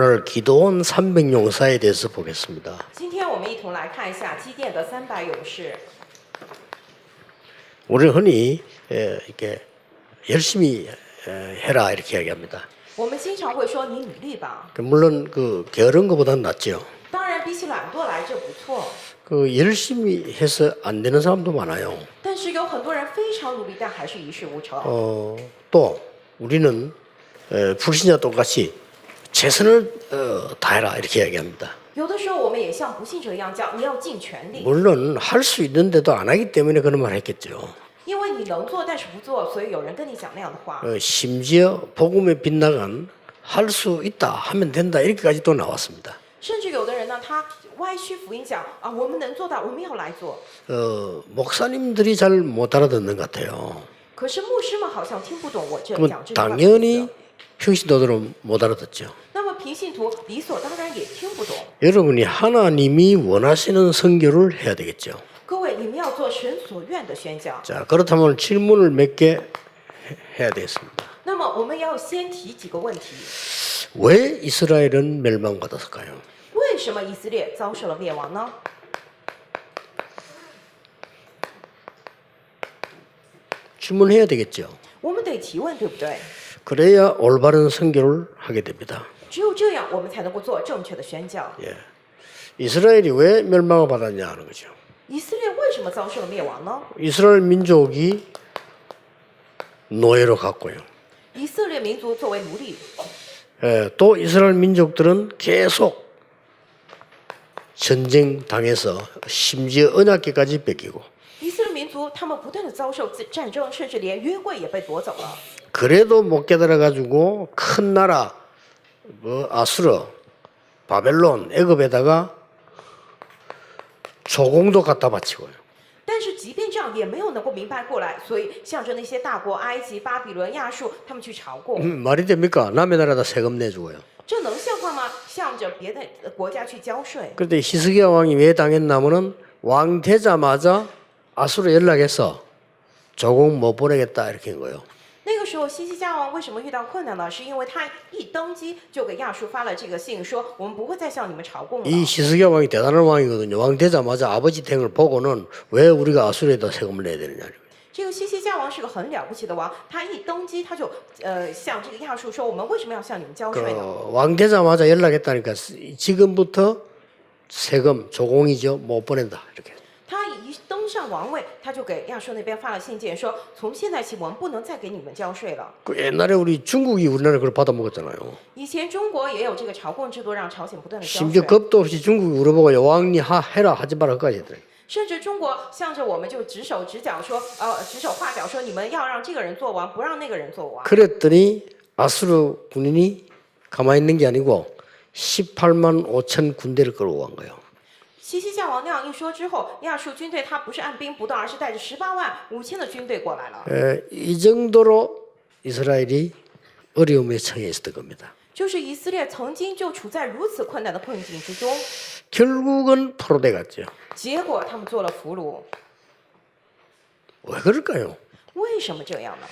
오늘 기도원 300용사에 대해서 보겠습니다. 今天我们一同来看一下基甸的300勇士。 우리는 흔히 이렇게 열심히 해라 이렇게 이야기합니다. 我们经常会说你努力吧， 물론 그 게으른 것보다는 낫죠. 当然比起懒惰来这不错， 그 열심히 해서 안 되는 사람도 많아요. 但是有很多人非常努力，但还是一事无成。 또 우리는 불신자 똑같이 최선을 다해라 이렇게 이야기합니다. 有的时候我们也像不信者一样叫你要尽全力， 물론 할 수 있는데도 안 하기 때문에 그런 말 했겠죠. 因为你能做但是不做，所以有人跟你讲那样的话。 심지어 복음에 빗나간 할 수 있다 하면 된다 이렇게까지 또 나왔습니다. 甚至有的人呢，他歪曲福音讲啊，我们能做到，我们要来做。 목사님들이 잘 못 알아듣는 것 같아요. 可是牧师们好像听不懂我这 그러면 讲这句话的意 당연히 思。 평신도들은 못 알아듣죠. 那么平信徒理所当然也听不懂。 여러분이 하나님이 원하시는 선교를 해야 되겠죠. 各位，你们要做神所愿的宣教。 자, 그렇다면 질문을 몇 개 해야 되겠습니다. 那么我们要先提几个问题： 왜 이스라엘은 멸망받았을까요? 为什么以色列遭受了灭亡呢？ 질문해야 되겠죠. 我们得提问，对不对？ 그래야 올바른 선교를 하게 됩니다. 只有这样，我们才能够做正确的宣教。 예. 이스라엘이 왜 멸망을 받았냐 하는 거죠. 以色列为什么遭受了灭亡呢？ 이스라엘 민족이 노예로 갔고요. 以色列民族作为奴隶， 또 이스라엘 민족들은 계속 전쟁 당해서 심지어 언약궤까지 뺏기고 以色列民族他们不断的遭受战争，甚至连约柜也被夺走了。 그래도 못 깨달아 가지고 큰 나라 아수르, 바벨론, 애굽에다가 조공도 갖다 바치고요. 但是即便这样，也没有能够明白过来，所以向着那些大国埃及、巴比伦、亚述，他们去朝贡。 말이 됩니까? 남의 나라다 세금 내주고요. 这能像话吗？向着别的国家去交税。 그런데 히스기야 왕이 왜 당했냐면은 왕 되자마자 아수르 연락해서 조공 못 보내겠다 이렇게 한 거예요. 那个时候，西西家王为什么遇到困难呢？是因为他一登基就给亚述发了这个信，说我们不会再向你们朝贡了。 이 히스기야 왕이 대단한 왕이거든요. 왕 되자마자 아버지 탱을 보고는 왜 우리가 아수르에다 세금을 내야 되느냐. 这个西西家王是个很了不起的王，他一登基他就向这个亚述说，我们为什么要向你们交税呢？ 왕 되자마자 연락했다니까 지금부터 세금 조공이죠. 못 보낸다 이렇게. 他一登上王位，他就给亚述那边发了信件，说从现在起我们不能再给你们交税了。 그 옛날에 우리 중국이 우리나라 그걸 받아 먹었잖아요. 以前中国也有这个朝贡制度，让朝鲜不断的交 심지어 税。 겁도 없이 중국이 물어보고 왕이 해라 하지 말아까지 했더니 甚至中国向着我们就指手指脚说，指手画脚说你们要让这个人做王，不让那个人做王。 그랬더니 아수르 군인이 가만히 있는 게 아니고 18만 5천 군대를 끌고 간 거예요. 西西家王那样一说之后，亚述军队他不是按兵不动，而是带着18万5千的军队过来了。 이 정도로 이스라엘이 어려움에 처해 있었던 겁니다. 就是以色列曾经就处在如此困难的困境之中， 결국은 포로돼 갔죠. 结果他们做了俘虏。 왜 그럴까요? 为什么这样呢？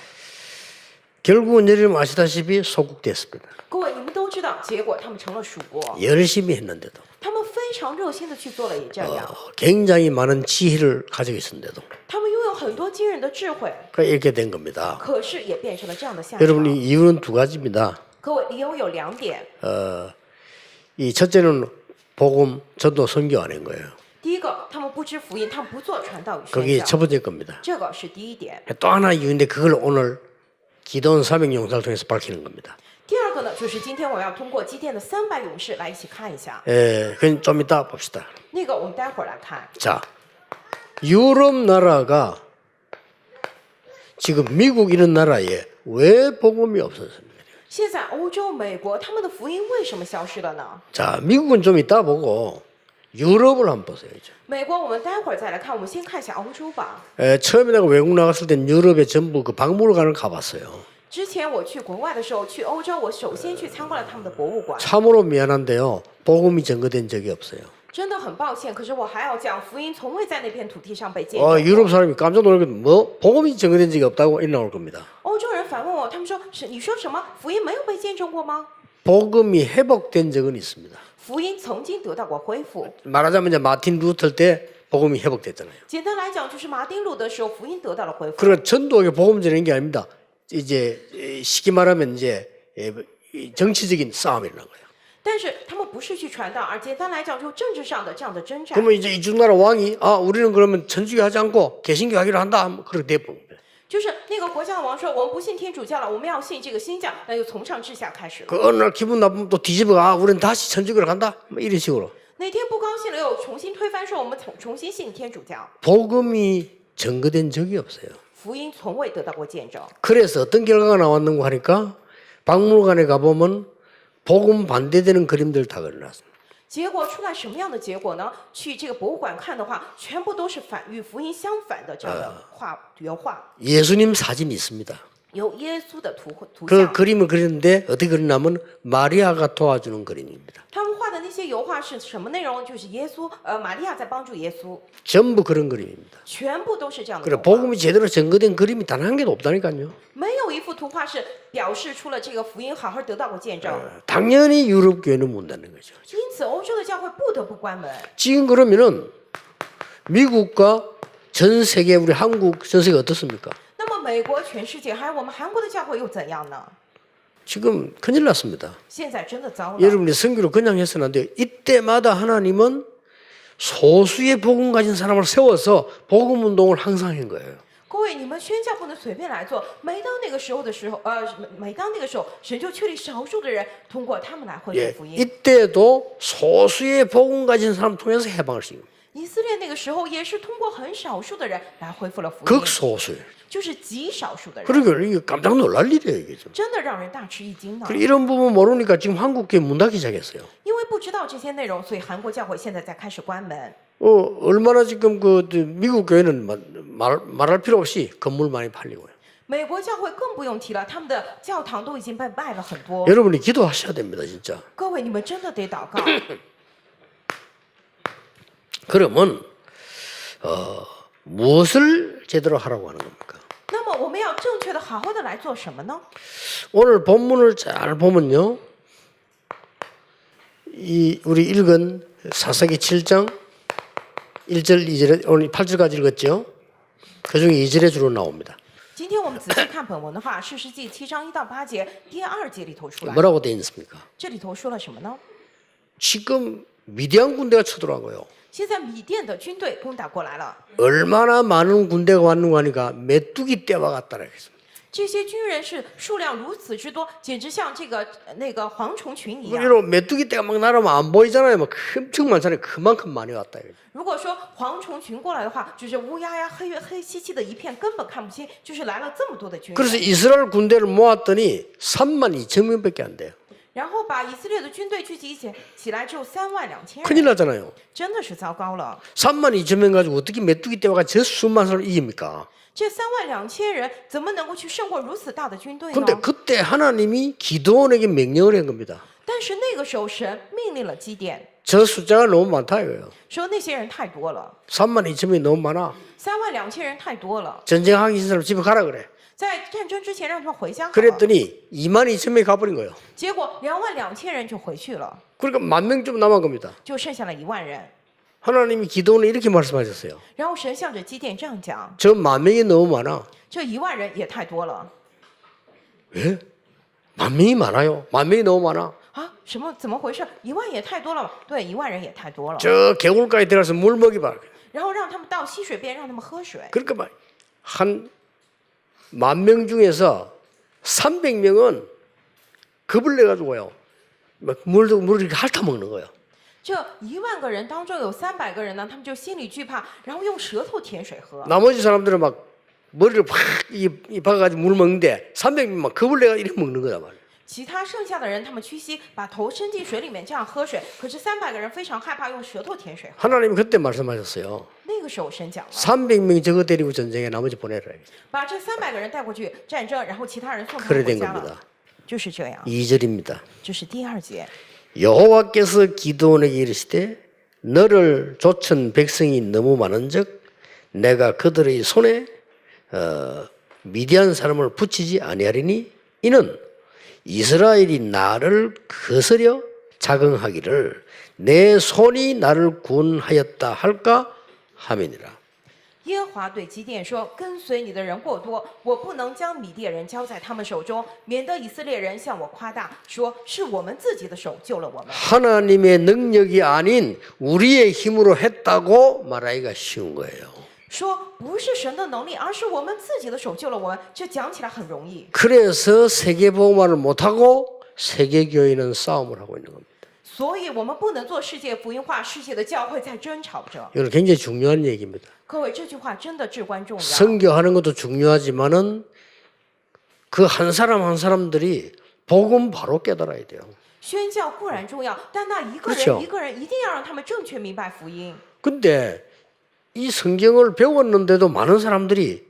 결국은 여러분 아시다시피 소국됐습니다. 各位，你们都知道，结果他们成了属国， 열심히 했는데도 他们非常热心的去做了也这样， 굉장히 많은 지혜를 가지고 있었는데도 他们拥有很多惊人的智慧， 이렇게 된 겁니다. 可是也变成了这样的下场。 여러분 이 이유는 두 가지입니다. 各位，理由有2点。 이 첫째는 복음 전도 선교 안 한 거예요. 第一个，他们不知福音，他们不做传道与 그게 宣 첫 教， 번째 겁니다. 这个是第一点。 또 하나 이유인데 그걸 오늘 기도원 300용사를 통해서 밝히는 겁니다. 第二个呢，就是今天我要通过基甸的300勇士来一起看一下， 그건 좀 이따 봅시다. 那个我们待会儿来看。 자, 유럽 나라가 지금 미국 이런 나라에 왜 복음이 없었습니까? 现在欧洲、美国他们的福音为什么消失了呢？ 자, 미국은 좀 이따 보고 유럽을 한번 보세요. 이제. 美国我们待会儿再来看，我们先看一下欧洲吧。 처음에 내가 외국 나갔을 땐 유럽에 전부 그 박물관을 가봤어요. 之前我去国外的时候，去欧洲，我首先去参观了他们的博物馆。 참으로 미안한데요. 복음이 전거된 적이 없어요. 真的很抱歉，可是我还要讲，福音从未在那片土地上被见证过。 유럽 사람이 깜짝 놀라거든. 뭐 복음이 전거된 적이 없다고 이렇게 나올 겁니다. 欧洲人反问我，他们说：“是你说什么？福音没有被见证过吗？” 복음이 회복된 적은 있습니다.福音曾经得到过恢复。 말하자면 이제 마틴 루터 때 복음이 회복됐잖아요. 简单来讲，就是马丁路德时候福音得到了恢复。 그러니까 전도하게 복음 전하는 게 아닙니다. 이제 쉽게 말하면 이제 정치적인 싸움이 일어난 거예요. 但是他们不是去传道，而简单来讲，就政治上的这样的征战。 그러면 이제 이중나라 왕이 우리는 그러면 천주교 하지 않고 개신교 하기로 한다. 그렇게 돼버린 거예요. 就是那个国家的王说，我们不信天主教了，我们要信这个新教，那就从上至下开始了。 그 어느 날 기분 나쁘면 또 뒤집어가 우리는 다시 천주교로 간다. 뭐 이런 식으로. 哪天不高兴了，又重新推翻，说我们重新信天主教。 복음이 증거된 적이 없어요. 福音从未得到过见证。 그래서 어떤 결과가 나왔는가 하니까 박물관에 가보면 복음 반대되는 그림들 다 그려놨습니다. 结果出来什么样的结果呢？去这个博物馆看的话，全部都是与福音相反的这样的原画， 예수님 사진이 있습니다. 有耶稣的图 그 像。 그림을 그렸는데 어떻게 그렸냐면 마리아가 도와주는 그림입니다. 他们画的那些油画是什么内容？就是耶稣，玛利亚在帮助耶稣， 전부 그런 그림입니다. 全部都是这样的 그래 油画。 복음이 제대로 증거된 그림이 단 한 개도 없다니까요. 没有一幅图画是表示出了这个福音好好得到过见证。 당연히 유럽 교회는 못 닫는 거죠. 因此，欧洲的教会不得不关门。 지금 그러면은 미국과 전 세계 우리 한국 전 세계 어떻습니까? 那么，美国、全世界还有我们韩国的教会又怎样呢？ 지금 큰일 났습니다. 现在真的糟了。 여러분이 선교를 그냥 해서는 안 돼요. 이때마다 하나님은 소수의 복음 가진 사람을 세워서 복음 운동을 항상 한 거예요. 各位，你们宣教不能随便来做。每当那个时候，神就确立少数的人，通过他们来恢 예, 复福音。 이때도 소수의 복음 가진 사람 통해서 해방을 시킵니다. 以色列那个时候也是通过很少数的人来恢复了福音， 극소수예요. 就是极少数的人， 그러니까 이게 깜짝 놀랄 일이에요, 이게 좀. 真的让人大吃一惊呢。 그리고 이런 부분 모르니까 지금 한국 교회 문 닫기 시작했어요. 因为不知道这些内容，所以韩国教会现在在开始关门。 얼마나 지금 미국 교회는 말할 필요 없이 건물 많이 팔리고요. 美国教会更不用提了，他们的教堂都已经被卖了很多。 여러분이 기도하셔야 됩니다, 진짜. 各位，你们真的得祷告。 그러면 무엇을 제대로 하라고 하는 겁니까? 那么我们要正确的、好好的来做什么呢？ 오늘 본문을 잘 보면요, 우리 읽은 사사기 7장 1절, 2절에 오늘 8절까지 읽었죠. 그중에 2절에 주로 나옵니다. 今天我们仔细看本文的话，《士师记》7章1到8节，第2节里头出来， 뭐라고 되어 있습니까? 这里头说了什么呢？ 지금 미디안 군대가 쳐들어간 거예요. 现在米甸的军队攻打过来了， 얼마나 많은 군대가 왔는가 하니까 메뚜기 떼와 같다라 했습니다. 这些军人是数量如此之多，简直像那个蝗虫群一样。 이런 메뚜기 떼가 막 날아오면 안 보이잖아요. 막 엄청 많잖아요. 그만큼 많이 왔다. 如果说蝗虫群过来的话，就是乌压压、黑漆漆的一片，根本看不清，就是来了这么多的军 그래서 人。 이스라엘 군대를 모았더니 32,000명밖에 안 돼요. 然后把以色列的军队聚集起来，只有32000 큰일 人， 나잖아요. 真的是糟糕了。 32,000명 가지고 어떻게 메뚜기 떼와가 저 수만 사람을 이깁니까? 这32000人怎么能够去胜过如此大的军队 근데 呢？ 그때 하나님이 기도원에게 명령을 한 겁니다. 但是那个时候，神命令了基甸， 저 숫자가 너무 많다 이거예요. 说那些人太多了， 32,000명이 너무 많아. 32000人太多了， 전쟁하기 싫은 사람 집에 가라 그래. 在战争之前让他们回家好了。 그랬더니 22,000명이 가버린 거예요. 结果22000人就回去了， 그러니까 10,000명 좀 남은 겁니다. 就剩下了10000人。 하나님이 기도원에 이렇게 말씀하셨어요. 然后神向着基甸这样讲： 저 10,000명이 너무 많아. 这10000人也太多了 예? 10,000명이 많아요. 10,000명이 너무 많아. 啊！怎么回事？10000也太多了吧？对，10000人也太多了。 저 개울가에 들어가서 물 먹이봐. 然后让他们到溪水边，让他们喝水。 그러니까 한 10,000명 중에서 300명은 겁을 내가지고요. 막 물을 이렇게 핥아 먹는 거예요. 这10000个人当中有300个人呢，他们就心里惧怕，然后用舌头舔水喝。 나머지 사람들은 막 머리를 팍 박아가지고 물 먹는데 300명만 겁을 내가 이렇게 먹는 거다 말이에요. 其他剩下的人，他们屈膝，把头伸进水里面这样喝水。可是300个人非常害怕，用舌头舔水喝。 하나님이 그때 말씀하셨어요. 那个时候神讲了， 300명 저거 데리고 전쟁에 나머지 보내라. 把这300个人带过去战争，然后其他人送他 그래 们回 된 家 겁니다. 了。就是这样， 2절입니다. 这是第2节。 여호와께서 기드온에게 이르시되 너를 좇은 백성이 너무 많은즉 내가 그들의 손에 미디안 사람을 붙이지 아니하리니 이는 이스라엘이 나를 거스려 자긍하기를 내 손이 나를 구원하였다 할까 함이니라. 耶和华对基甸说：“跟随你的人过多，我不能将米甸人交在他们手中，免得以色列人向我夸大，说是我们自己的手救了我们。 하나님의 능력이 아닌 우리의 힘으로 했다고 말하기가 쉬운 거예요. 说不是神的能力，而是我们自己的手救了我们。这讲起来很容易， 그래서 세계복음화를 못하고 세계교회는 싸움을 하고 있는 겁니다. 所以我们不能做世界福音化，世界的教会在争吵着。 이건 굉장히 중요한 얘기입니다. 各位，这句话真的至关重要。 선교하는 것도 중요하지만은 그 한 사람 한 사람들이 복음 바로 깨달아야 돼요. 宣教固然重要，但那一个 그렇죠 人一个人一定要让他们正确明白福音。 근데 이 성경을 배웠는데도 많은 사람들이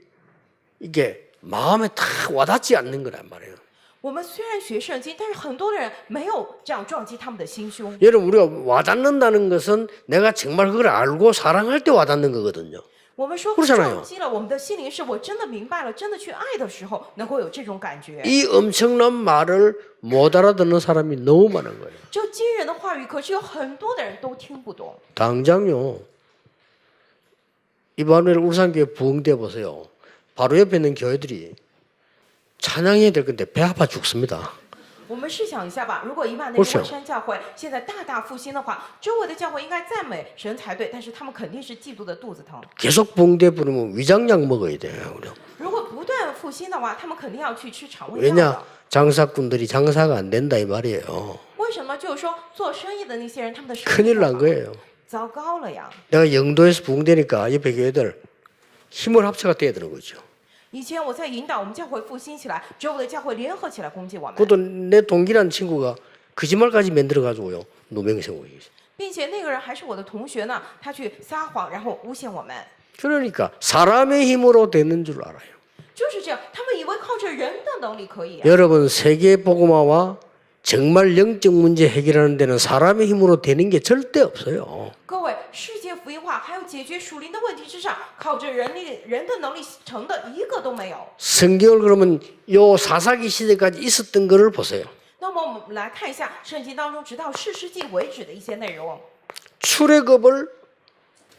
이게 마음에 탁 와닿지 않는 거란 말이에요. 我们虽然学圣经，但是很多的人没有这样撞击他们的心胸。 여러분 우리가 와닿는다는 것은 내가 정말 그걸 알고 사랑할 때 와닿는 거거든요. 我们说 그렇잖아요 撞击了我们的心灵，是我真的明白了，真的去爱的时候，能够有这种感觉。 이 엄청난 말을 못 알아듣는 사람이 너무 많은 거예요. 这惊人的话语，可是有很多的人都听不懂。 당장요. 이번에 울산교회 부흥대 보세요. 바로 옆에 있는 교회들이 찬양해야 될 건데 배 아파 죽습니다. 我们试想一下吧，如果1万那不是个万山教会现在大大复兴的话，周围的教会应该赞美神才对，但是他们肯定是嫉妒的肚子疼。 계속 부흥대 부르면 위장약 먹어야 돼요. 그럼. 如果不断复兴的话，他们肯定要去吃肠胃药 왜냐? 的。 장사꾼들이 장사가 안 된다 이 말이에요. 为什么？就是说做生意的那些人，他们的生意 큰일 不 난 好 거예요. 糟糕了呀！ 내가 영도에서 부흥되니까 옆에 교회들 힘을 합쳐가 떼야 되는 거죠. 以前我在引导我们教会复兴起来，周围的教会联合起来攻击我们， 그것도 내 동기란 친구가 거짓말까지 만들어 가지고요. 누명세우고 계세요. 并且那个人还是我的同学呢，他去撒谎，然后诬陷我们。 그러니까 사람의 힘으로 되는 줄 알아요. 就是这样，他们以为靠着人的能力可以、啊。 여러분 세계 복음화와 정말 영적 문제 해결하는 데는 사람의 힘으로 되는 게 절대 없어요. 各位，世界福音化还有解决属灵的问题之上，靠着人的能力成的一个都没有。 성경을 그러면 요 사사기 시대까지 있었던 거를 보세요. 那么我们来看一下圣经当中直到士师记为止的一些内容。 출애굽을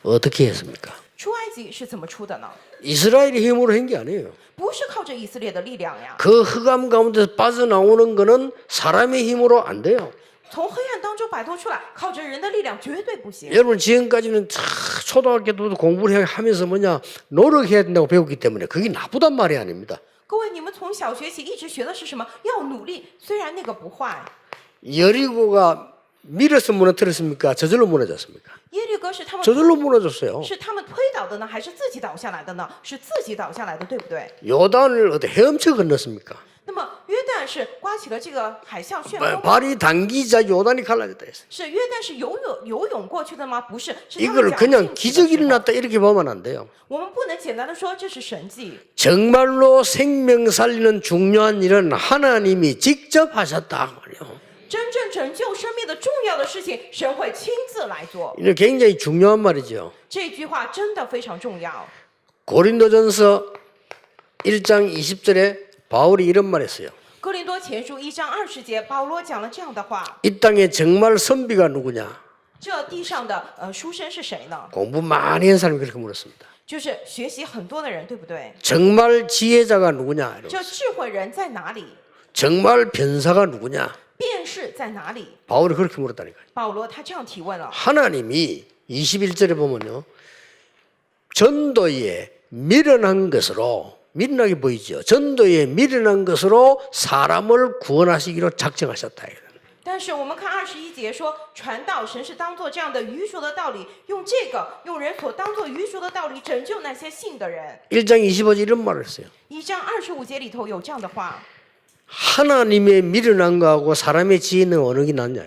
어떻게 했습니까? 出埃及是怎么出的呢？ 이스라엘의 힘으로 한 게 아니에요. 不是靠着以色列的力量呀， 그 흑암 가운데서 빠져나오는 거는 사람의 힘으로 안 돼요. 从黑暗当中摆脱出来，靠着人的力量绝对不行。 여러분 지금까지는 초등학교 때도 공부를 하면서 뭐냐 노력해야 된다고 배웠기 때문에 그게 나쁘단 말이 아닙니다. 各位，你们从小学起一直学的是什么？要努力，虽然那个不坏。 여리고가 밀어서 무너뜨렸습니까? 저절로 무너졌습니까? 耶利哥是他们 저절로 무너졌어요. 是他们推倒的呢，还是自己倒下来的呢？是自己倒下来的，对不对？ 요단을 어디 헤엄쳐 건넜습니까? 那么约旦是刮起了这个海啸旋风， 발이 당기자 요단이 갈라졌다 했어요. 是约旦是游泳过去的吗？不是，是他们 이걸 脚 그냥 进去的 기적이 时候 일어났다 이렇게 보면 안 돼요. 我们不能简单的说这是神迹。 정말로 생명 살리는 중요한 일은 하나님이 직접 하셨다 말이에요. 真正拯救生命的重要的事情，神会亲自来做。 이거 굉장히 중요한 말이죠. 这句话真的非常重要。 고린도전서 1장 20절에 바울이 이런 말했어요. 哥林多前书1章20节，保罗讲了这样的话： 이 땅에 정말 선비가 누구냐? 这地上的书生是谁呢？ 공부 많이 한 사람이 그렇게 물었습니다. 就是学习很多的人，对不对？ 정말 지혜자가 누구냐? 这智慧人在哪里？ 정말 변사가 누구냐? 辨识在哪里？ 바울이 그렇게 물었다니까요. 保罗他这样提问了。 하나님이 21절에 보면요. 전도에 미련한 것으로 미련하게 보이죠. 전도에 미련한 것으로 사람을 구원하시기로 작정하셨다. 但是我们看21节说，传道神是当做这样的愚拙的道理，用人所当做愚拙的道理拯救那些信的人。 1장 25절 이런 말을 했어요. 1章25节里头有这样的话， 하나님의 미련한 거하고 사람의 지혜는 어느 게 낫냐.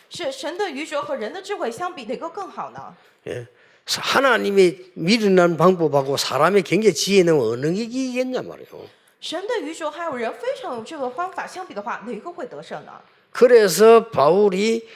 是神的愚拙和人的智慧相比，哪个更好呢？ 예. 하나님의 미련한 방법하고 사람의 경계 지혜는 어느 게 이기겠냐 말이에요. 神的愚拙还有人非常有这个方法相比的话，哪个会得胜呢？ 그래서 바울이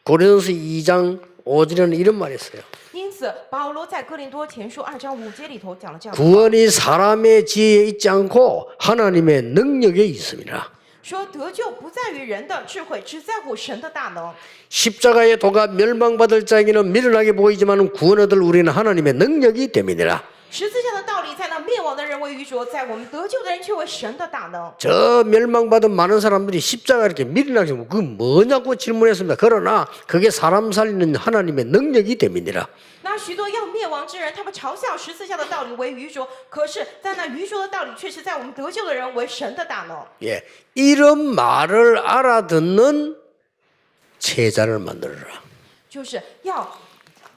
고린도서 2장 5절에는 이런 말을 했어요. 因此，保罗在哥林多前书2章5节里头讲了这样的话， 구원이 사람의 지혜에 있지 않고 하나님의 능력에 있습니다. 说得救不在于人的智慧，只在乎神的大能。 십자가의 도가 멸망받을 자에게는 미련하게 보이지만 구원 얻을 우리는 하나님의 능력이 됨이니라. 十字架的道理在那灭亡的人为愚拙，在我们得救的人却为神的大能。 저 멸망받은 많은 사람들이 십자가 이렇게 미련하게 보고 그 뭐냐고 질문했습니다. 그러나 그게 사람 살리는 하나님의 능력이 됨이니라. 那许多要灭亡之人，他们嘲笑十字架的道理为愚拙，可是，在那愚拙的道理，却是在我们得救的人为神的大能。 예, 이런 말을 알아듣는 제자를 만들어라. 就是要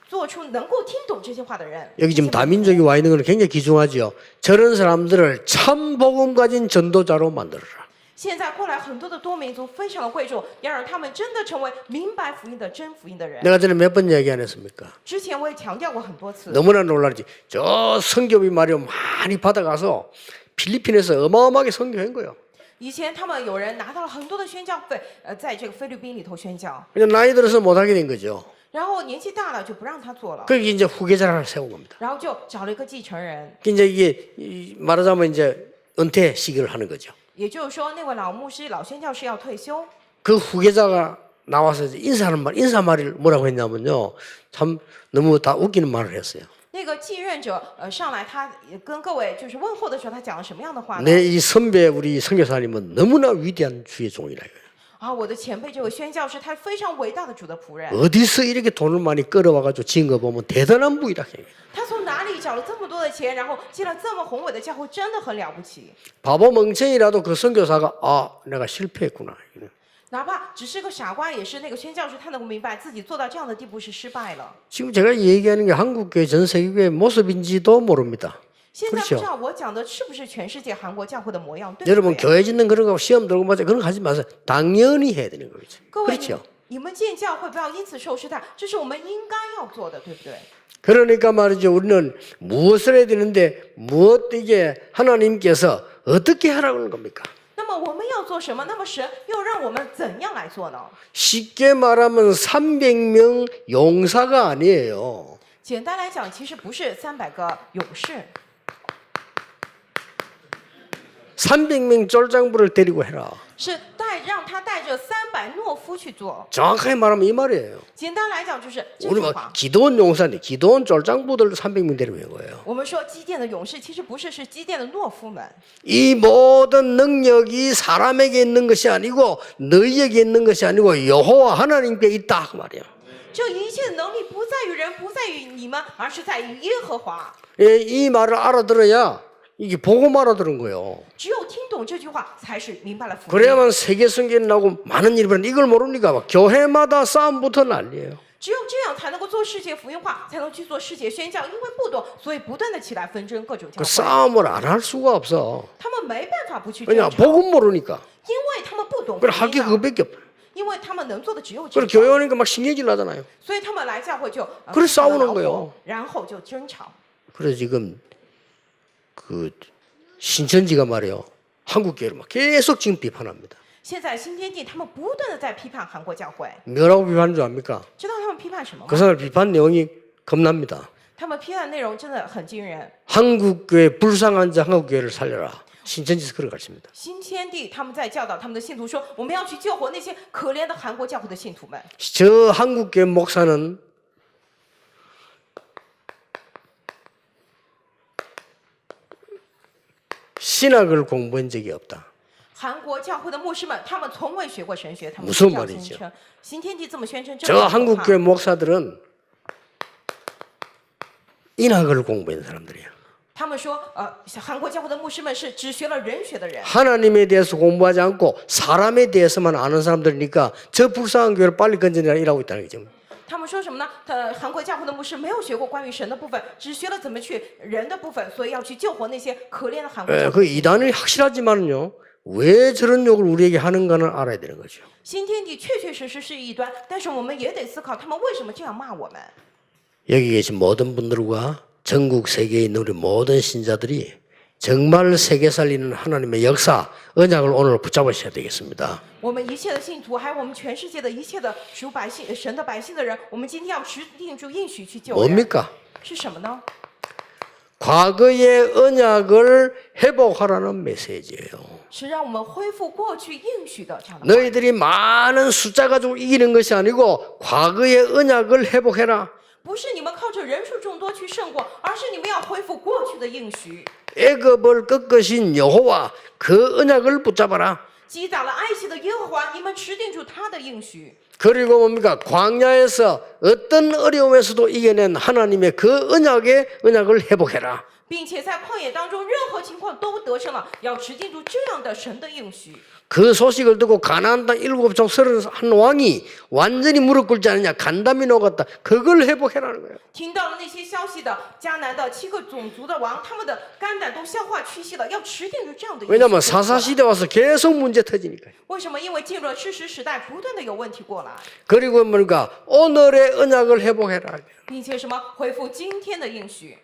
做出能够听懂这些话的人。 여기 지금 다민족이 와 있는 건 굉장히 귀중하죠. 저런 사람들을 참 복음 가진 전도자로 만들어라. 现在过来很多的多民族非常的贵重，要让他们真的成为明白福音的真福音的人。 내가 전에 몇 번 얘기 안 했습니까? 之前我也强调过很多次， 너무나 놀라지. 저 선교비 말이요 많이 받아가서 필리핀에서 어마어마하게 선교한 거예요. 以前他们有人拿到了很多的宣教费，在这个菲律宾里头宣教， 그냥 나이 들어서 못하게 된 거죠. 然后年纪大了就不让他做了， 그게 이제 후계자를 하나 세운 겁니다. 然后就找了一个继承人。 이제 이게 말하자면 이제 은퇴 시기를 하는 거죠. 也就是说，那位老牧师、老宣教师要退休， 그 후계자가 나와서 이제 인사말을 뭐라고 했냐면요. 참 너무 다 웃기는 말을 했어요. 那个继任者上来，他也跟各位就是问候的时候，他讲了什么样的话呢？ 내 이 선배 우리 선교사님은 너무나 위대한 주의 종이라 이거예요. 啊，我的前辈这位宣教师，他非常伟大的主的仆人。 어디서 이렇게 돈을 많이 끌어와가지고 지은 거 보면 대단한 분이다. 他从哪里找了这么多的钱，然后建了这么宏伟的教会，真的很了不起。 바보 멍청이라도 그 선교사가 아 내가 실패했구나. 哪怕只是个傻瓜，也是那个宣教师，他能够明白自己做到这样的地步是失败了。 지금 제가 얘기하는 게 한국교회 전 세계교회 모습인지도 모릅니다. 现在不知道我讲的是不是全世界韩国教会的模样，对不 여러분 对？ 교회 짓는 그런 거 시험 들고 맞아 그런 거 하지 마세요. 당연히 해야 되는 거죠. 各位， 그렇죠. 你们建教会不要因此受试探，这是我们应该要做的，对不对？ 그러니까 말이죠. 우리는 무엇을 해야 되는데 무엇 이게 하나님께서 어떻게 하라고 하는 겁니까? 那么我们要做什么？那么神又让我们怎样来做呢？ 쉽게 말하면 300명 용사가 아니에요. 简单来讲，其实不是300个勇士， 300명 쫄장부를 데리고 해라. 是让他带着300懦夫去做。 정확하게 말하면 이 말이에요. 简单来讲就是这 우리 句 뭐 话。 기도원 용사인데 기도원 쫄장부들 300명 데리고 온 거예요. 我们说基甸的勇士，其实不是，是基甸的懦夫们。 이 모든 능력이 사람에게 있는 것이 아니고 너희에게 있는 것이 아니고 여호와 하나님께 있다 그 말이에요. 这一切的能力不在于人，不在于你们，而是在于耶和华。 예, 이 말을 알아들어야 이게 보고 알아들은 거예요. 只有听懂这句话，才是明白了福音。 그래야만 세계 선교에 나고 많은 일이 벌어지는데 이걸 모르니까 막 교회마다 싸움부터 난리예요. 只有这样才能够做世界福音化，才能去做世界宣教。因为不懂，所以不断的起来纷争，各种教 그 会。 싸움을 안 할 수가 없어. 他们没办法不去 왜냐 争吵， 복음 모르니까. 因为他们不懂福 그래 할 게 音啊， 그거밖에 없어. 因为他们能做的只有这 그래 个， 교회 오니까 막 신경질 나잖아요. 所以他们来教会就 그래 非常地 싸우는 恼火 거예요 然后就争吵。 그래서 지금 그 신천지가 말이에요. 한국 교회를 막 계속 지금 비판합니다. 现在新天地他们不断的在批判韩国教会， 뭐라고 비판하는 줄 압니까? 知道他们批判什么吗 그 ？ 사람 비판 내용이 겁납니다. 他们批判内容真的很惊人。 한국 교회 불쌍한 자 한국 교회를 살려라. 신천지에서 그런 가르칩니다. 新天地他们在教导他们的信徒说，我们要去救活那些可怜的韩国教会的信徒们。 저 한국 교회 목사는 신학을 공부한 적이 없다. 韩国教会的牧师们，他们从未学过神学，他们 무슨 这样 말이죠 宣称。新天地这么宣称，真 저 的很可 한국 怕 교회 목사들은 인학을 공부한 사람들이야. 他们说，韩国教会的牧师们是只学了人学的人， 하나님에 대해서 공부하지 않고 사람에 대해서만 아는 사람들이니까 저 불쌍한 교회를 빨리 건져내라 일하고 있다는 거죠. 他们说什么呢？韩国教会的牧师没有学过关于神的部分，只学了怎么去人的部分，所以要去救活那些可怜的韩国教 예, 会。 그 이단이 확실하지만요. 왜 저런 욕을 우리에게 하는가는 알아야 되는 거죠. 新天地确确实实是异端，但是我们也得思考他们为什么这样骂我们。 여기 계신 모든 분들과 전국 세계에 있는 우리 모든 신자들이 정말 세계 살리는 하나님의 역사, 언약을 오늘 붙잡으셔야 되겠습니다. 我们一切的信徒，还有我们全世界的一切的属百姓、神的百姓的人，我们今天要持定住应许去救人。 뭡니까? 是什么呢？ 과거의 언약을 회복하라는 메시지예요. 是让我们恢复过去应许的这样的话语。 너희들이 많은 숫자 가지고 이기는 것이 아니고 과거의 언약을 회복해라. 不是你们靠着人数众多去胜过，而是你们要恢复过去的应许。 애굽을 꺾으신 여호와 그 언약을 붙잡아라. 击打了埃及的耶和华，你们持定住他的应许。 그리고 뭡니까? 광야에서 어떤 어려움에서도 이겨낸 하나님의 그 언약을 회복해라. 并且在旷野当中，任何情况都得胜了，要持定住这样的神的应许。 그 소식을 듣고 가나안 땅 7족 31 왕이 완전히 무릎 꿇지 않느냐 간담이 녹았다. 그걸 회복해라는 거예요. 听到了那些消息的迦南的7个种族的王，他们的肝胆都消化屈膝了，要持定住这样的应许。 왜냐하면 사사시대 와서 계속 문제 터지니까요. 为什么？因为进入了事实时代，不断的有问题过来， 그리고 뭔가 오늘의 언약을 회복해라. 并且什么恢复今天的应许。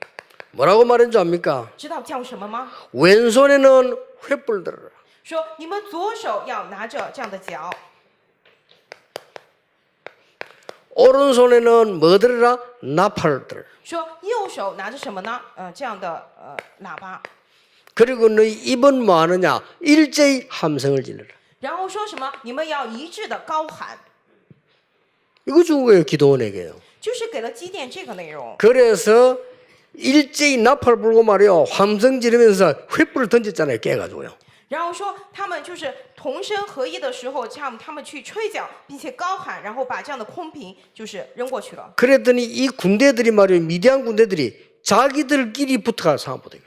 뭐라고 말했는지 압니까? 知道叫什么吗？ 왼손에는 횃불 들어라. 说你们左手要拿着这样的脚， 오른손에는 뭐 들어라? 나팔을 들어라. 说右手拿着什么呢？这样的喇叭， 그리고 너희 입은 뭐 하느냐? 일제히 함성을 질러라. 然后说什么？你们要一致的高喊， 이거 준 거예요, 기도원에게요. 就是给了基甸这个内容。 그래서 일제히 나팔 불고 말이요. 함성 지르면서 횃불을 던졌잖아요, 깨가지고요. 然后说他们就是同声合一的时候，像他们去吹角，并且高喊，然后把这样的空瓶就是扔过去了。 그랬더니 이 군대들이 말이요. 미디안 군대들이 자기들끼리 붙어가 상황 보다.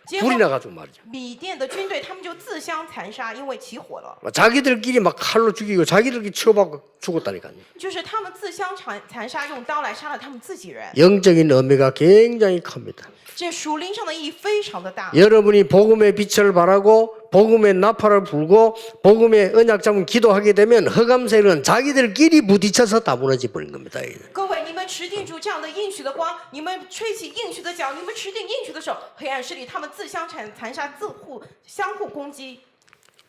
불이 나가지고 말이죠. 米甸的军队他们就自相残杀，因为起火了。 자기들끼리 막 칼로 죽이고 자기들끼리 치고받고 죽었다니까요. 就是他们自相残杀，用刀来杀了他们自己人。 영적인 의미가 굉장히 큽니다. 这属灵上的意义非常的大。 여러분이 복음의 빛을 바라고 복음의 나팔을 불고 복음의 언약 잡은 기도하게 되면 흑암세력은 자기들끼리 부딪혀서 다 무너져 버린 겁니다. 各位，你们持定住这样的应许的光，你们吹起应许的脚，你们持定应许的手，黑暗势力他们自相残杀，相互攻击。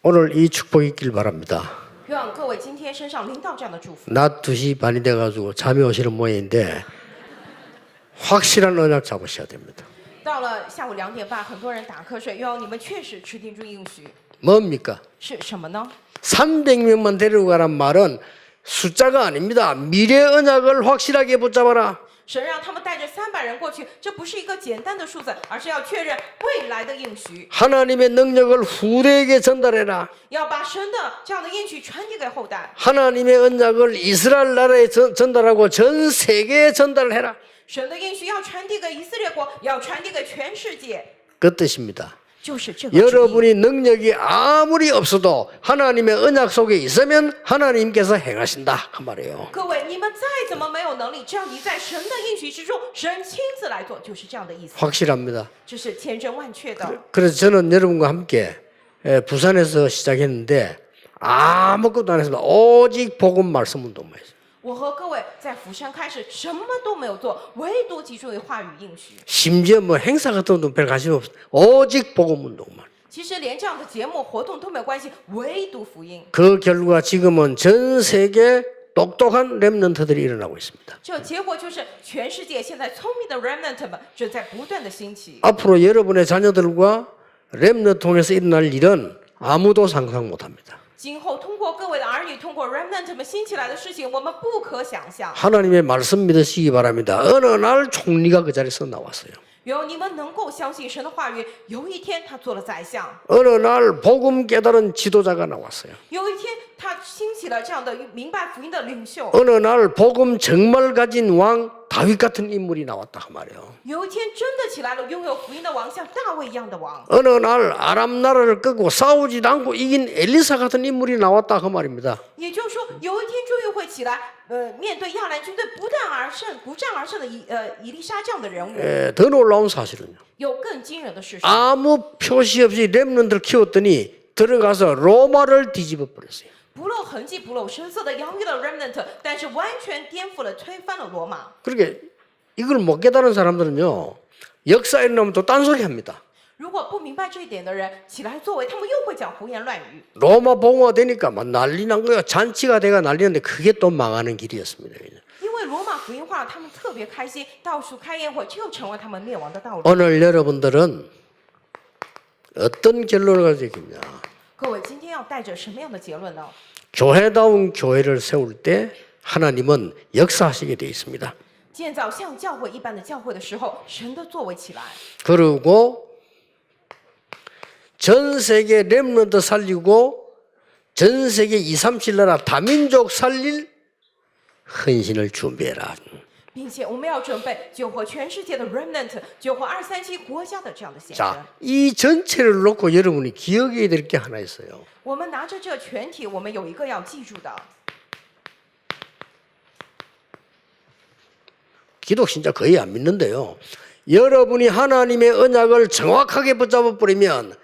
오늘 이 축복이 있길 바랍니다. 愿各位今天身上临到这样的祝福。 낮 2시 반이 돼가지고 잠이 오시는 모양인데 확실한 언약 잡으셔야 됩니다. 到了下午2点半，很多人打瞌睡，愿你们确实持定住应许。 뭡니까? 是什么呢？ 300명만 데리고 가란 말은 숫자가 아닙니다. 미래 언약을 확실하게 붙잡아라. 神让他们带着300人过去，这不是一个简单的数字，而是要确认未来的应许， 하나님의 능력을 후대에게 전달해라. 要把神的这样的应许传递给后代。 하나님의 언약을 이스라엘 나라에 전달하고 전 세계에 전달해라. 神的应许要传递给以色列国，要传递给全世界， 그 뜻입니다. 就是这个旨意。 여러분이 능력이 아무리 없어도 하나님의 언약 속에 있으면 하나님께서 행하신다 그 말이에요. 各位，你们再怎么没有能力，只要你在神的应许之中，神亲自来做，就是这样的意思。 확실합니다. 这是千真万确的。 그래서 저는 여러분과 함께 부산에서 시작했는데 아무것도 안 했습니다. 오직 복음 말씀 운동만 했어요. 我和各位在釜山开始什么都没有做，唯独集中于话语应许。 심지어 뭐 행사 같은 것도 별 관심 없어요. 오직 복음 운동만. 其实连这样的节目活动都没有关系，唯独福音。 그 결과 지금은 전 세계 똑똑한 렘넌트들이 일어나고 있습니다. 这结果就是全世界现在聪明的 remnant 们正在不断的兴起。 앞으로 여러분의 자녀들과 렘넌트 통해서 일어날 일은 아무도 상상 못합니다. 今后通过各位的儿女，通过 remnant 们兴起来的事情，我们不可想象。 하나님의 말씀 믿으시기 바랍니다. 어느 날 총리가 그 자리에서 나왔어요. 有你们能够相信神的话语，有一天他做了宰相， 어느 날 복음 깨달은 지도자가 나왔어요. 有一天他兴起了这样的明白福音的领袖， 어느 날 복음 정말 가진 왕 다윗 같은 인물이 나왔다 그 말이에요. 有一天真的起来了拥有福音的王，像大卫一样的王。 어느 날 아람 나라를 끄고 싸우지도 않고 이긴 엘리사 같은 인물이 나왔다 그 말입니다. 也就是说，有一天终于会起来，面对亚兰军队不战而胜的以利沙这样的人物。 더 놀라운 사실은요. 有更惊人的事实， 아무 표시 없이 렘넌트를 키웠더니 들어가서 로마를 뒤집어 버렸어요. 不露痕迹、不露声色的养育了 remnant，但是完全颠覆了、推翻了罗马。 그러니까 이걸 못 깨달은 사람들은요. 역사 일어나면 또 딴소리 합니다. 如果不明白这一点的人起来作为，他们又会讲胡言乱语。 로마 봉화되니까 막 난리 난 거예요. 잔치가 돼가 난리는데 그게 또 망하는 길이었습니다. 因为罗马福音化，他们特别开心，到处开宴会，这又成为他们灭亡的道路。 오늘 여러분들은 어떤 결론을 가지고 있냐? 各位，今天要带着什么样的结论呢？ 교회다운 교회를 세울 때 하나님은 역사하시게 되어 있습니다. 建造像教会一般的教会的时候，神的作为起来， 그리고 전 세계 렘넌트 살리고 전 세계 2, 37 나라 다민족 살릴 헌신을 준비해라. 并且我们要准备救活全世界的 remnant， 救活237国家的这样的显神。 자, 이 전체를 놓고 여러분이 기억해야 될 게 하나 있어요. 我们拿着这全体，我们有一个要记住的。 기독 신자 거의 안 믿는데요. 여러분이 하나님의 언약을 정확하게 붙잡아 버리면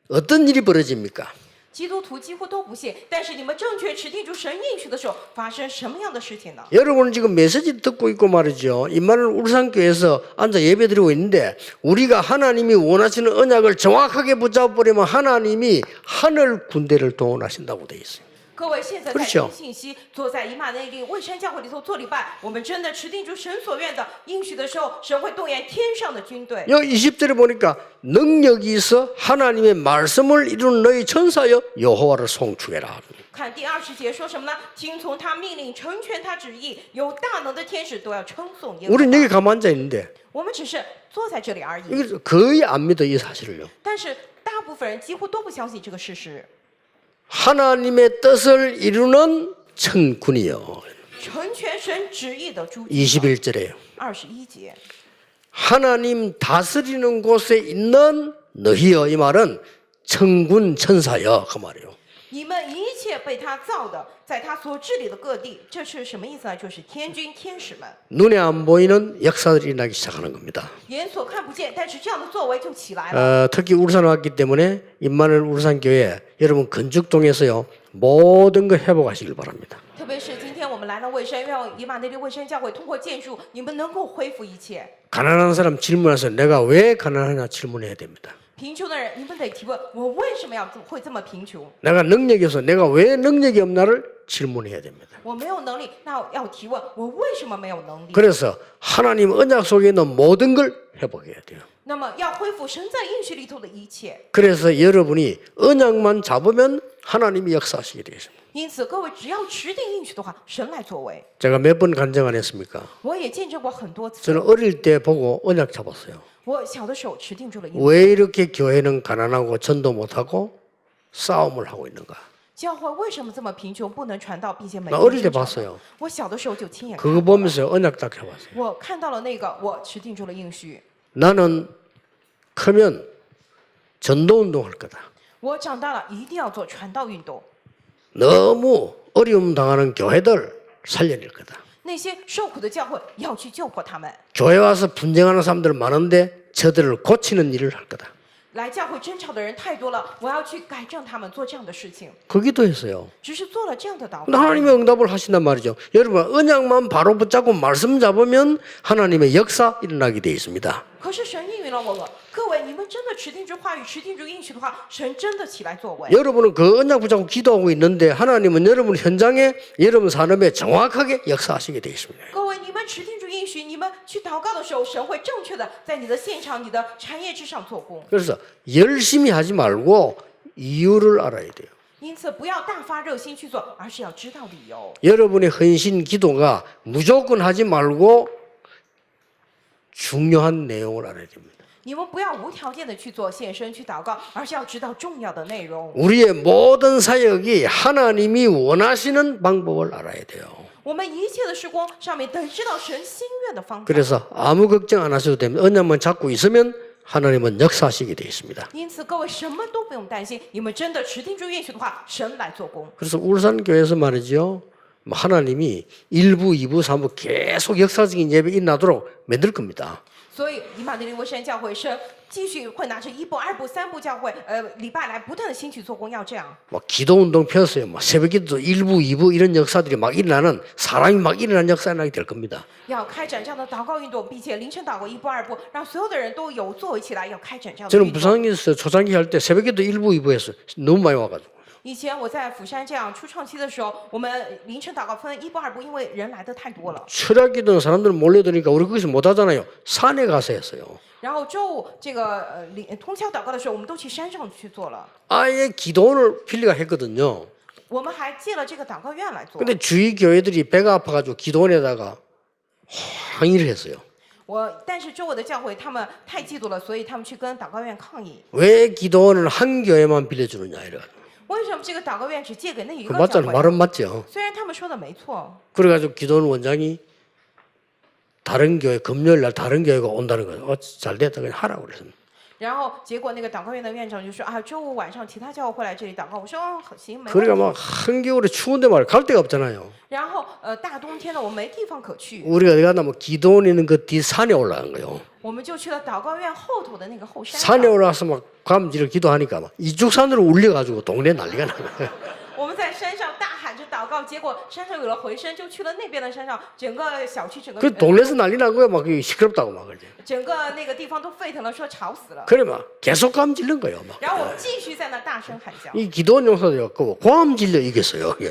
어떤 일이 벌어집니까? 基督徒几乎都不信，但是你们正确持定住神应许的时候，发生什么样的事情呢？ 여러분은 지금 메시지 듣고 있고 말이죠. 임마누엘 울산교회에서 앉아 예배드리고 있는데 우리가 하나님이 원하시는 언약을 정확하게 붙잡아 버리면 하나님이 하늘 군대를 동원하신다고 돼 있어요. 各位现在在听信息，坐在以马内利蔚山教会里头做礼拜，我们真的持定住神所愿的应许的时候，神会动员天上的军队。 여기 20절에 보니까 능력이 있어 하나님의 말씀을 이루는 너희 천사여 여호와를 송축해라. 看第20节说什么呢？听从他命令，成全他旨意，有大能的天使都要称颂耶和 우리는 여기 华。 가만 앉아 있는데 我们只是坐在这里而已， 이게 거의 안 믿어 이 사실을요. 但是大部分人几乎都不相信这个事实。 하나님의 뜻을 이루는 천군이요. 成全神旨意的诸军 21절에요. 21节， 하나님 다스리는 곳에 있는 너희여 이 말은 천군 천사여 그 말이에요. 你们一切被他造的，在他所治理的各地，这是什么意思呢？就是天军天使们， 눈에 안 보이는 역사들이 나기 시작하는 겁니다. 眼所看不见，但是这样的作为就起来了。 특히 울산 왔기 때문에 임마누엘 울산교회 여러분 건축동에서요 모든 거 회복하시길 바랍니다. 特别是今天我们来到蔚山，愿以马内利蔚山教会通过建筑，你们能够恢复一切。 가난한 사람 질문해서 내가 왜 가난하냐 질문해야 됩니다. 贫穷的人，你们得提问：我为什么会这么贫穷？ 내가 능력이 없어 내가 왜 능력이 없나를 질문해야 됩니다. 我没有能力，那要提问：我为什么没有能力？ 그래서 하나님 언약 속에 있는 모든 걸 회복해야 돼요. 那么要恢复神在应许里头的一切。 그래서 여러분이 언약만 잡으면 하나님이 역사하시게 되겠습니다. 因此，各位只要持定应许的话，神来作为。 제가 몇 번 간증 안 했습니까? 我也见证过很多次。 저는 어릴 때 보고 언약 잡았어요. 我小的时候持定住了应许。 왜 이렇게 교회는 가난하고 전도 못하고 싸움을 하고 있는가? 教会为什么这么贫穷，不能传道，并且每 나 天 어릴 때 生长呢 봤어요. 我小的时候就亲眼看 그거 过了。 보면서 언약 딱 해봤어요. 我看到了那个，我持定住了应许。 나는 크면 전도운동 할 거다. 我长大了一定要做传道运动。 너무 어려움 당하는 교회들 살려낼 거다. 那些受苦的教会要去救活他们， 교회 와서 분쟁하는 사람들 많은데 저들을 고치는 일을 할 거다. 来教会争吵的人太多了，我要去改正他们，做这样的事情。 거기도 했어요. 只是做了这样的祷 근데 告。 하나님의 응답을 하신단 말이죠. 여러분 언약만 바로 붙잡고 말씀 잡으면 하나님의 역사 일어나게 되어 있습니다. 可是神应允了我们，各位，你们真的持定住话语，持定住应许的话，神真的起来作为。 여러분은 그 언약 붙잡고 기도하고 있는데 하나님은 여러분 현장에 여러분 산업에 정확하게 역사하시게 되어 있습니다. 各位，你们持定住应许，你们去祷告的时候，神会正确的在你的现场、你的产业之上做工。 그래서 열심히 하지 말고 이유를 알아야 돼요. 因此，不要大发热心去做，而是要知道理由。 여러분의 헌신 기도가 무조건 하지 말고 중요한 내용을 알아야 됩니다. 你们不要无条件的去做献身、去祷告，而是要知道重要的内容。 우리의 모든 사역이 하나님이 원하시는 방법을 알아야 돼요. 我们一切的时光上面得知道神心愿的方法。 그래서 아무 걱정 안 하셔도 됩니다. 언약만 잡고 있으면 하나님은 역사하시게 되어 있습니다. 因此，各位什么都不用担心，你们真的持定住应许的话，神来做工。 그래서 울산교회에서 말이죠. 하나님이 1부, 2부, 3부 계속 역사적인 예배 일어나도록 만들 겁니다. 所以，以马内利卫山教会神继续会拿着1部、2部、3部教会礼拜来不断的兴起做工，要这样。 막 기도운동 폈어요. 막 새벽기도 1부, 2부 이런 역사들이 막 일어나는 사람이 막 일어나는 역사가 나게 될 겁니다. 要开展这样的祷告运动，并且凌晨祷告1部、2部，让所有的人都有作为起来，要开展这样的 저는 运动。 부산에서 초창기 할 때 새벽기도 1부, 2부 했어요. 너무 많이 와가지고. 以前我在釜山这样初创期的时候，我们凌晨祷告分一部二部，因为人来的太多了。 철학기도는 사람들 몰려드니까 우리 거기서 못 하잖아요. 산에 가서 했어요. 然后周五这个通宵祷告的时候，我们都去山上去做了。 아예 기도원을 필리가 했거든요. 我们还借了这个祷告院来做。 근데 주위 교회들이 배가 아파가지고 기도원에다가 항의를 했어요. 但是周围的教会他们太嫉妒了，所以他们去跟祷告院抗议。 왜 기도원을 한 교회만 빌려주느냐 이래. 为什么这个祷告院只借给那一 그 个教 맞잖아. 会？ 말은 맞죠. 虽然他们说的没错， 그래가지고 기도원 원장이 다른 교회 금요일 날 다른 교회가 온다는 거예요. 잘 됐다 그냥 하라고 그랬습니다. 然后结果那个祷告院的院长就说啊，周五晚上其他教会会来这里祷告。我说行，没问 그러니까 题。 막 한겨울에 추운데 말이야. 갈 데가 없잖아요. 然后大冬天的我们没地方可去， 우리가 어디 갔나 뭐 기도원 있는 그 뒷산에 올라간 거예요. 我们就去了祷告院后头的那个后山 산에 上。 올라가서 막 감지를 기도하니까 막 이죽산으로 울려가지고 동네 난리가 난 거예요. 我们在山上大喊着祷告，结果山上有了回声，就去了那边的山上，整个小区整个 그 동네에서 난리 난 거야. 막 시끄럽다고 막 그러지. 整个那个地方都沸腾了，说吵死了。 그래 막 계속 감질른 거예요. 막. 然后我们继续在那大声喊叫， 이 기도원 용사들이 고함질려 이겼어요. 예.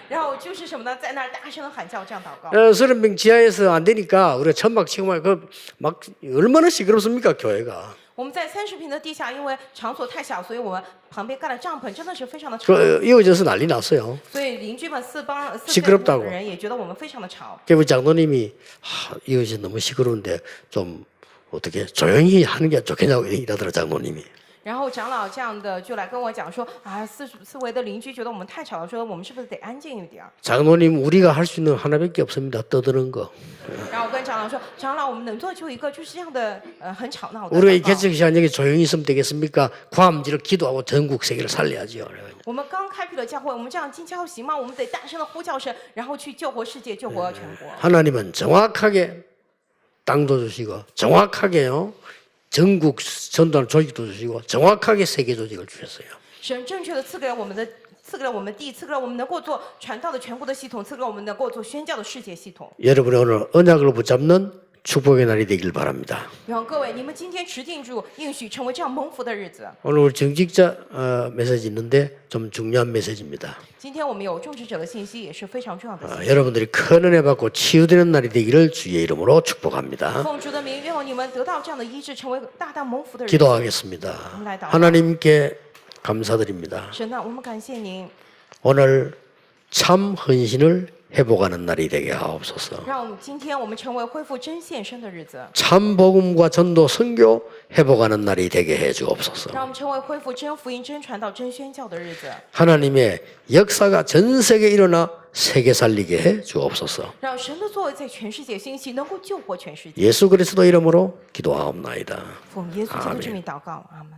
然后就是什么呢，在那儿大声喊叫这样祷告。 30명 지하에서 안 되니까 우리가 천막 치고 막 얼마나 시끄럽습니까 교회가. 我们在30平的地下，因为场所太小，所以我们旁边盖了帐篷，真的是非常的吵。 그 이어져서 난리 났어요. 所以邻居们四시끄럽다고 的人也觉得我们非常的吵。 그래서 장로님이 이어져 너무 시끄러운데 좀 어떻게 조용히 하는 게 좋겠냐고 이러더라 장로님이. 然后长老这样的就来跟我讲说啊，四围的邻居觉得我们太吵了，说我们是不是得安静一点儿？ 장로님 우리가 할 수 있는 하나밖에 없습니다. 떠드는 거. 然后我跟长老说，长老，我们能做就一个，就是这样的很吵闹的 우리가 이 祷告。 개척 시간 여기 조용히 있으면 되겠습니까? 고함질을 기도하고 전국 세계를 살려야지요. 我们刚开辟了教会，我们这样进教行吗？我们得大声的呼叫声，然后去救活世界，救活全国。 하나님은 정확하게 땅도 주시고 정확하게요. 전국 전도하는 조직도 주시고 정확하게 세계 조직을 주셨어요. 神正确的赐给了我们地，赐给了我们能够做传道的全国的系统，赐给了我们能够做宣教的世界系统。 여러분이 오늘 언약을 붙잡는 축복의 날이 되길 바랍니다. 然后各位，你们今天持定住应许，成为这样蒙福的日子。 오늘 우리 정직자 메시지 있는데 좀 중요한 메시지입니다. 今天我们有种植者的信息，也是非常重要的信息。 여러분들이 큰 은혜 받고 치유되는 날이 되기를 주의 이름으로 축복합니다. 奉主的名，愿你们得到这样的医治，成为大大蒙福的人。 기도하겠습니다. 하나님께 감사드립니다. 神啊，我们感谢您， 오늘 참 헌신을 회복하는 날이 되게 하옵소서. 让我们今天我们成为恢复真献身的日子， 참 복음과 전도 선교 회복하는 날이 되게 해 주옵소서. 让我们成为恢复真福音、真传道、真宣教的日子， 하나님의 역사가 전 세계에 일어나 세계 살리게 해 주옵소서. 让神的作为在全世界兴起，能够救活全世界。 예수 그리스도 이름으로 기도하옵나이다. 奉耶稣基督之名祷告，阿门。